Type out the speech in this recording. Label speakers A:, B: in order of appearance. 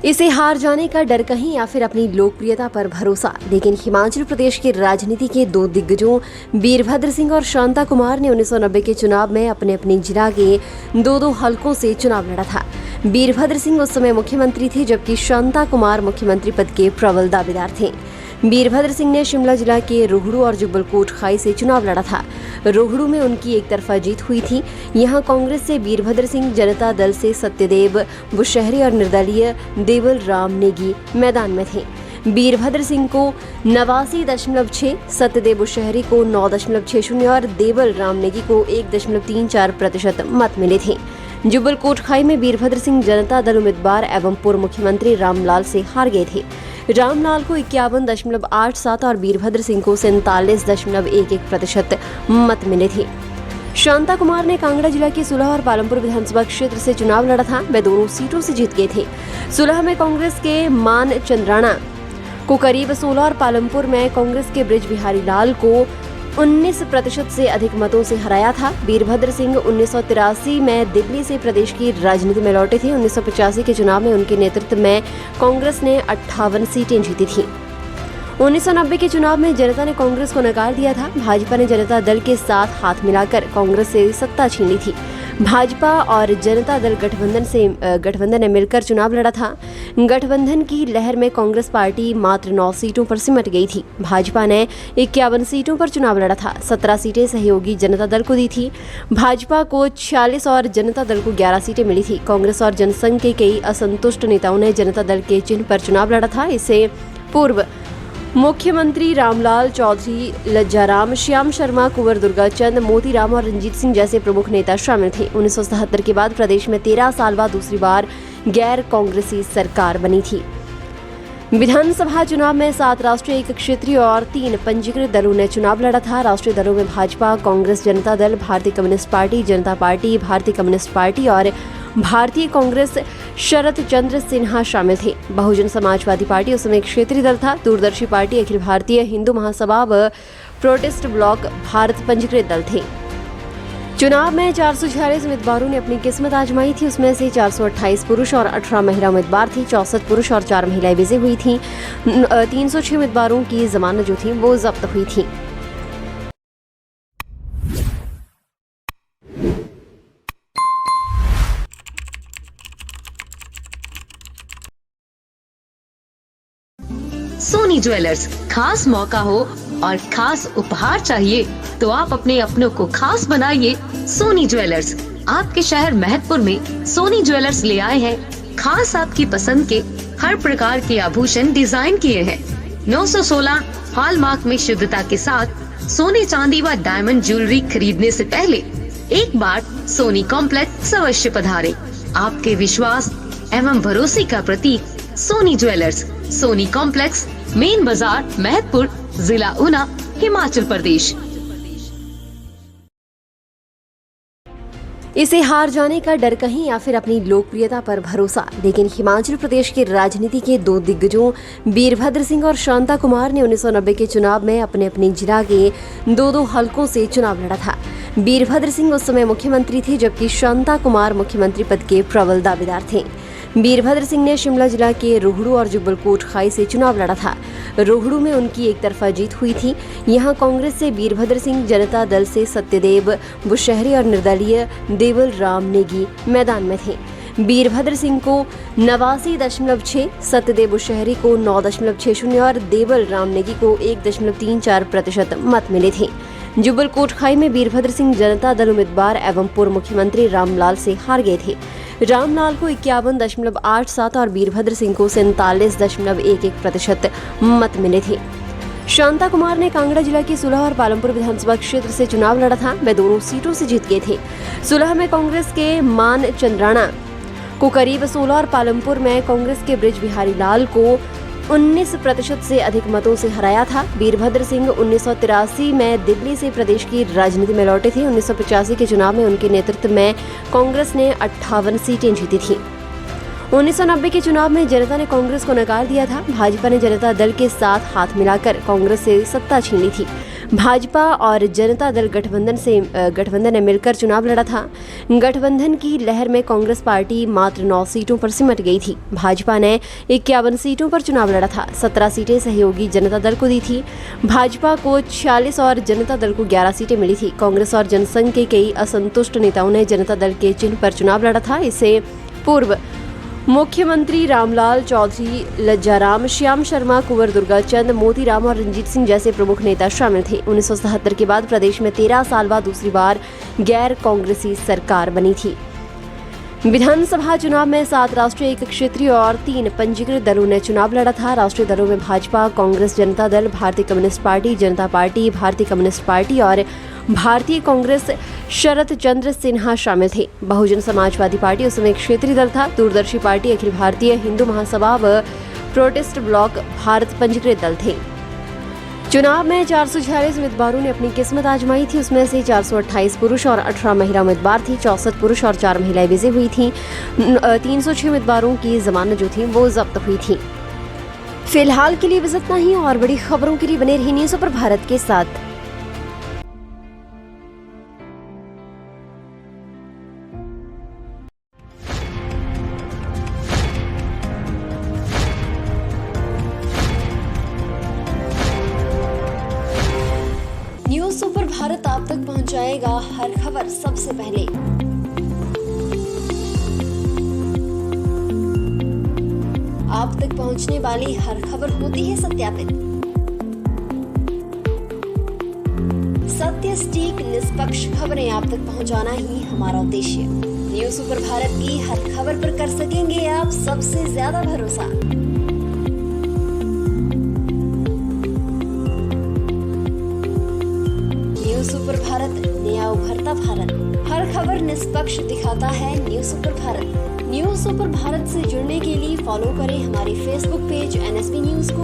A: इसे हार जाने का डर कहीं या फिर अपनी लोकप्रियता पर भरोसा। लेकिन हिमाचल प्रदेश की राजनीति के दो दिग्गजों वीरभद्र सिंह और शांता कुमार ने 1990 के चुनाव में अपने अपने जिला के दो हलकों से चुनाव लड़ा था। वीरभद्र सिंह उस समय मुख्यमंत्री थे, जबकि शांता कुमार मुख्यमंत्री पद के प्रबल दावेदार थे। वीरभद्र सिंह ने शिमला जिला के रोहड़ू और जुब्बल कोटखाई से चुनाव लड़ा था। रोहड़ू में उनकी एक तरफा जीत हुई थी। यहां कांग्रेस से वीरभद्र सिंह, जनता दल से सत्यदेव बुशहरी और निर्दलीय देवल राम नेगी मैदान में थे। वीरभद्र सिंह को 89.6, सत्यदेव बुशहरी को 9.60 और देवल राम नेगी को 1.34% मत मिले थे। जुब्बल कोटखाई में वीरभद्र सिंह जनता दल उम्मीदवार एवं पूर्व मुख्यमंत्री रामलाल से हार गए थे। रामलाल को 51.87 और वीरभद्र सिंह को 47.11% मत मिले थे। शांता कुमार ने कांगड़ा जिला के सुलह और पालमपुर विधानसभा क्षेत्र से चुनाव लड़ा था। वे दोनों सीटों से जीत गए थे। सुलह में कांग्रेस के मान चंद्राणा को करीब 16 और पालमपुर में कांग्रेस के ब्रिज बिहारी लाल को 19% से अधिक मतों से हराया था। वीरभद्र सिंह 1983 में दिल्ली से प्रदेश की राजनीति में लौटे थे। 1985 के चुनाव में उनके नेतृत्व में कांग्रेस ने 58 सीटें जीती थी। 1990 के चुनाव में जनता ने कांग्रेस को नकार दिया था। भाजपा ने जनता दल के साथ हाथ मिलाकर कांग्रेस से सत्ता छीन ली थी। भाजपा और जनता दल गठबंधन ने मिलकर चुनाव लड़ा था। गठबंधन की लहर में कांग्रेस पार्टी मात्र 9 सीटों पर सिमट गई थी। भाजपा ने 51 सीटों पर चुनाव लड़ा था। 17 सीटें सहयोगी जनता दल को दी थी। भाजपा को 46 और जनता दल को 11 सीटें मिली थी। कांग्रेस और जनसंघ के कई असंतुष्ट नेताओं ने जनता दल के चिन्ह पर चुनाव लड़ा था। इससे पूर्व मुख्यमंत्री रामलाल, चौधरी लज्जाराम, श्याम शर्मा, कुंवर दुर्गाचंद, मोतीराम और रंजीत सिंह जैसे प्रमुख नेता शामिल थे। 1977 के बाद प्रदेश में 13 साल बाद दूसरी बार गैर कांग्रेसी सरकार बनी थी। विधानसभा चुनाव में 7 राष्ट्रीय, 1 क्षेत्रीय और 3 पंजीकृत दलों ने चुनाव लड़ा था। राष्ट्रीय दलों में भाजपा, कांग्रेस, जनता दल, भारतीय कम्युनिस्ट पार्टी, जनता पार्टी, भारतीय कम्युनिस्ट पार्टी और भारतीय कांग्रेस शरद चंद्र सिन्हा शामिल थे। बहुजन समाजवादी पार्टी उस समय क्षेत्रीय दल था। दूरदर्शी पार्टी, अखिल भारतीय हिंदू महासभा व प्रोटेस्ट ब्लॉक भारत पंजीकृत दल थे। चुनाव में 446 उम्मीदवारों ने अपनी किस्मत आजमाई थी। उसमें से 428 पुरुष और 18 महिला उम्मीदवार थे। 64 पुरुष और 4 महिलाएं विजयी हुई थीं। 306 उम्मीदवारों की जमानत जो थी वो जब्त हुई थी।
B: सोनी ज्वेलर्स, खास मौका हो और खास उपहार चाहिए तो आप अपने अपनों को खास बनाइए। सोनी ज्वेलर्स आपके शहर महतपुर में सोनी ज्वेलर्स ले आए हैं। खास आपकी पसंद के हर प्रकार के आभूषण डिजाइन किए हैं। 916 हॉलमार्क में शुद्धता के साथ सोने, चांदी व डायमंड ज्वेलरी खरीदने से पहले एक बार सोनी कॉम्प्लेक्स अवश्य पधारें। आपके विश्वास एवं भरोसे का प्रतीक Soni jewellers, Soni complex, main बाजार, महतपुर, जिला ऊना, हिमाचल प्रदेश।
A: इसे हार जाने का डर कहीं या फिर अपनी लोकप्रियता पर भरोसा। लेकिन हिमाचल प्रदेश की राजनीति के दो दिग्गजों वीरभद्र सिंह और शांता कुमार ने 1990 के चुनाव में अपने अपने जिला के दो हलकों से चुनाव लड़ा था। वीरभद्र सिंह उस समय मुख्यमंत्री थे, जबकि शांता कुमार मुख्यमंत्री पद के प्रबल दावेदार थे। वीरभद्र सिंह ने शिमला जिला के रोहड़ू और जुब्बल कोटखाई से चुनाव लड़ा था। रोहड़ू में उनकी एक तरफा जीत हुई थी। यहां कांग्रेस से वीरभद्र सिंह, जनता दल से सत्यदेव बुशहरी और निर्दलीय देवल राम नेगी मैदान में थे। वीरभद्र सिंह को 89.6, सत्यदेव बुशहरी को 9.60 और देवल राम नेगी को 1.34% मत मिले थे। जुब्बल कोटखाई में वीरभद्र सिंह जनता दल उम्मीदवार एवं पूर्व मुख्यमंत्री रामलाल से हार गए थे। रामलाल को 51.87 और वीरभद्र सिंह को 47.11% मत मिले थे। शांता कुमार ने कांगड़ा जिला के सुलह और पालमपुर विधानसभा क्षेत्र से चुनाव लड़ा था। वे दोनों सीटों से जीत गए थे। सुलह में कांग्रेस के मान चंद्राणा को करीब 16 और पालमपुर में कांग्रेस के ब्रिज बिहारी लाल को 19% से अधिक मतों से हराया था। वीरभद्र सिंह 1983 में दिल्ली से प्रदेश की राजनीति में लौटे थे। 1985 के चुनाव में उनके नेतृत्व में कांग्रेस ने 58 सीटें जीती थी। 1990 के चुनाव में जनता ने कांग्रेस को नकार दिया था। भाजपा ने जनता दल के साथ हाथ मिलाकर कांग्रेस से सत्ता छीन ली थी। भाजपा और जनता दल गठबंधन ने मिलकर चुनाव लड़ा था। गठबंधन की लहर में कांग्रेस पार्टी मात्र 9 सीटों पर सिमट गई थी। भाजपा ने 51 सीटों पर चुनाव लड़ा था। 17 सीटें सहयोगी जनता दल को दी थी। भाजपा को 46 और जनता दल को 11 सीटें मिली थी। कांग्रेस और जनसंघ के कई असंतुष्ट नेताओं ने जनता दल के चिन्ह पर चुनाव लड़ा था। इससे पूर्व मुख्यमंत्री रामलाल चौधरी, लज्जाराम, श्याम शर्मा, कुंवर दुर्गाचंद, मोतीराम और रंजीत सिंह जैसे प्रमुख नेता शामिल थे। 1977 के बाद प्रदेश में 13 साल बाद दूसरी बार गैर कांग्रेसी सरकार बनी थी। विधानसभा चुनाव में 7 राष्ट्रीय, 1 क्षेत्रीय और 3 पंजीकृत दलों ने चुनाव लड़ा था। राष्ट्रीय दलों में भाजपा, कांग्रेस, जनता दल, भारतीय कम्युनिस्ट पार्टी, जनता पार्टी, भारतीय कम्युनिस्ट पार्टी और भारतीय कांग्रेस शरद चंद्र सिन्हा शामिल थे। बहुजन समाजवादी पार्टी उस समय एक क्षेत्रीय दल था। दूरदर्शी पार्टी, अखिल भारतीय हिंदू महासभा व प्रोटेस्ट ब्लॉक भारत पंजीकृत दल थे। चुनाव में 446 उम्मीदवारों ने अपनी किस्मत आजमाई थी। उसमें से 428 पुरुष और 18 महिला उम्मीदवार थी। 64 पुरुष और 4 महिलाएं विजयी हुई थी। 306 उम्मीदवारों की जमानत जो थी वो जब्त हुई थी। फिलहाल के लिए बस इतना ही। और बड़ी खबरों के लिए बने रहिए न्यूज़ सुपर भारत के साथ। न्यूज़ सुपर भारत आप तक पहुंचाएगा हर खबर सबसे पहले। आप तक पहुंचने वाली हर खबर होती है सत्यापित। सत्य, सटीक, निष्पक्ष खबरें आप तक पहुंचाना ही हमारा उद्देश्य। न्यूज़ सुपर भारत की हर खबर पर कर सकेंगे आप सबसे ज्यादा भरोसा। न्यूज़ सुपर भारत, नया उभरता भारत। हर खबर निष्पक्ष दिखाता है news super Bharat. News super Bharat से जुड़ने के लिए फॉलो करें हमारे फेसबुक पेज NSP न्यूज़ को।